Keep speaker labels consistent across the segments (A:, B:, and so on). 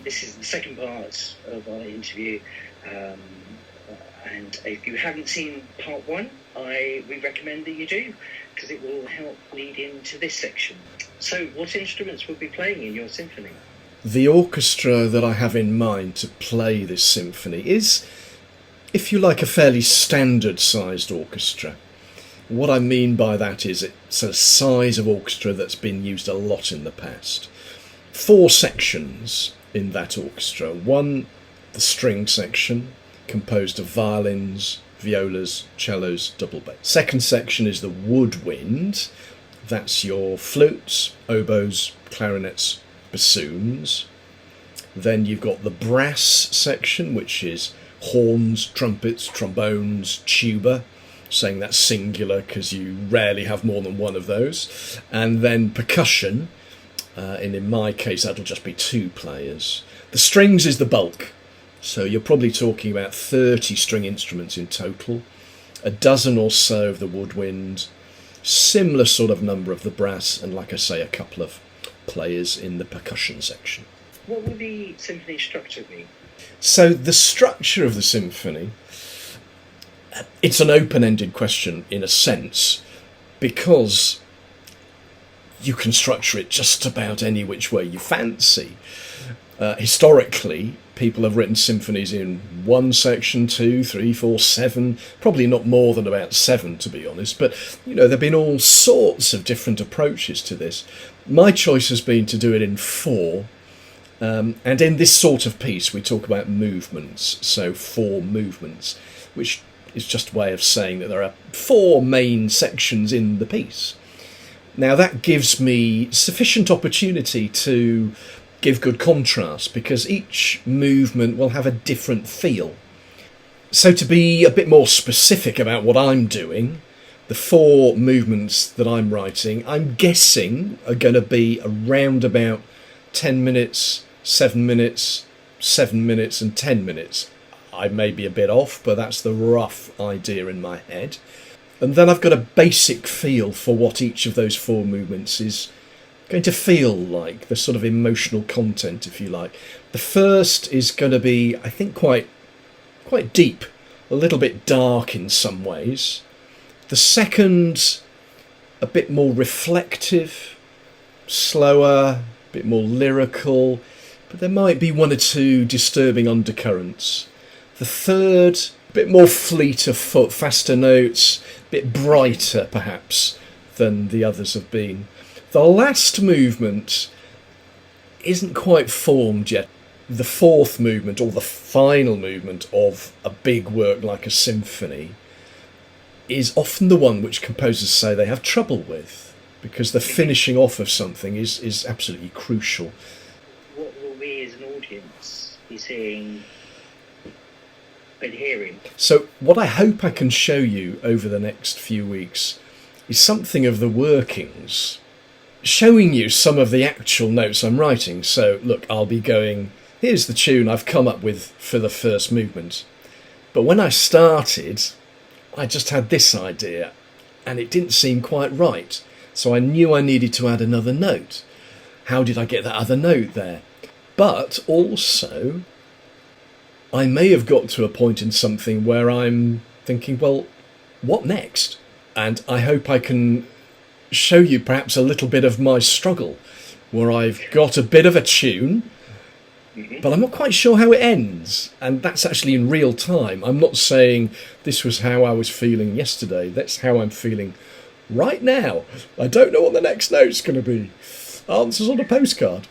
A: This is the second part of our interview. Um, and if you haven't seen part one, we recommend that you do, because it will help lead into this section. So what instruments will be playing in your symphony?
B: The orchestra that I have in mind to play this symphony is, if you like, a fairly standard-sized orchestra. What I mean by that is it's a size of orchestra that's been used a lot in the past. 4 sections in that orchestra. One, the string section, composed of violins, violas, cellos, double bass. Second section is the woodwind. That's your flutes, oboes, clarinets, bassoons. Then you've got the brass section, which is horns, trumpets, trombones, tuba, saying that's singular because you rarely have more than one of those. And then percussion, and in my case that'll just be 2 players. The strings is the bulk, so you're probably talking about 30 string instruments in total, a dozen or so of the woodwind, similar sort of number of the brass, and like I say, a couple of players in the percussion section.
A: What will the symphony structure be?
B: So the structure of the symphony, it's an open-ended question in a sense, because you can structure it just about any which way you fancy. Historically, people have written symphonies in 1 section, 2, 3, 4, 7, probably not more than about 7 to be honest, but there have been all sorts of different approaches to this. My choice has been to do it in 4, and in this sort of piece we talk about movements, so 4 movements, which is just a way of saying that there are 4 main sections in the piece. Now that gives me sufficient opportunity to give good contrast, because each movement will have a different feel. So to be a bit more specific about what I'm doing, the 4 movements that I'm writing, I'm guessing are going to be around about 10 minutes, 7 minutes, 7 minutes and 10 minutes. I may be a bit off, but that's the rough idea in my head. And then I've got a basic feel for what each of those 4 movements is going to feel like, the sort of emotional content, if you like. The first is going to be, I think, quite deep, a little bit dark in some ways. The second, a bit more reflective, slower, a bit more lyrical, but there might be 1 or 2 disturbing undercurrents. The third, a bit more fleet of foot, faster notes, a bit brighter perhaps than the others have been. The last movement isn't quite formed yet. The 4th movement, or the final movement of a big work like a symphony, is often the one which composers say they have trouble with, because the finishing off of something is absolutely crucial.
A: What will we as an audience be seeing and hearing?
B: So what I hope I can show you over the next few weeks is something of the workings, showing you some of the actual notes I'm writing. So look, I'll be going, here's the tune I've come up with for the first movement. But when I started, I just had this idea and it didn't seem quite right. So I knew I needed to add another note. How did I get that other note there? But also, I may have got to a point in something where I'm thinking, well, what next? And I hope I can show you perhaps a little bit of my struggle, where I've got a bit of a tune, but I'm not quite sure how it ends. And that's actually in real time. I'm not saying this was how I was feeling yesterday. That's how I'm feeling right now. I don't know what the next note's going to be. Answers on a postcard.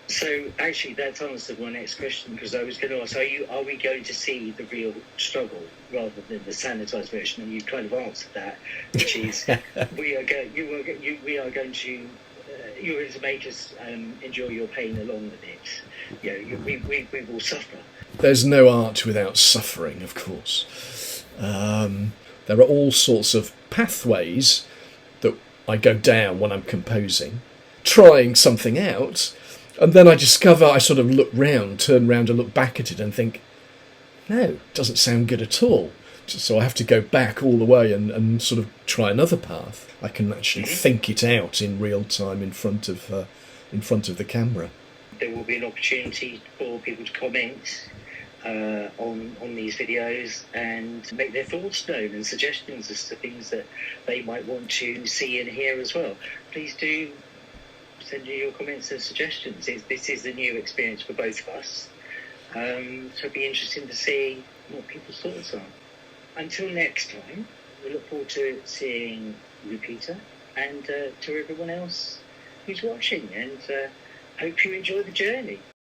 A: So actually that's answered my next question, because I was going to ask, are we going to see the real struggle rather than the sanitised version? And you kind of answered that, which is we are going to make us enjoy your pain along with it. We will suffer.
B: There's no art without suffering, of course. There are all sorts of pathways that I go down when I'm composing, trying something out. And then I discover, I sort of turn round and look back at it and think, no, it doesn't sound good at all. So I have to go back all the way and sort of try another path. I can actually think it out in real time in front of the camera.
A: There will be an opportunity for people to comment on these videos and make their thoughts known and suggestions as to things that they might want to see and hear as well. Please do send in your comments and suggestions. This is a new experience for both of us, so it'd be interesting to see what people's thoughts are. Until next time, we look forward to seeing you, Peter, and to everyone else who's watching, and hope you enjoy the journey.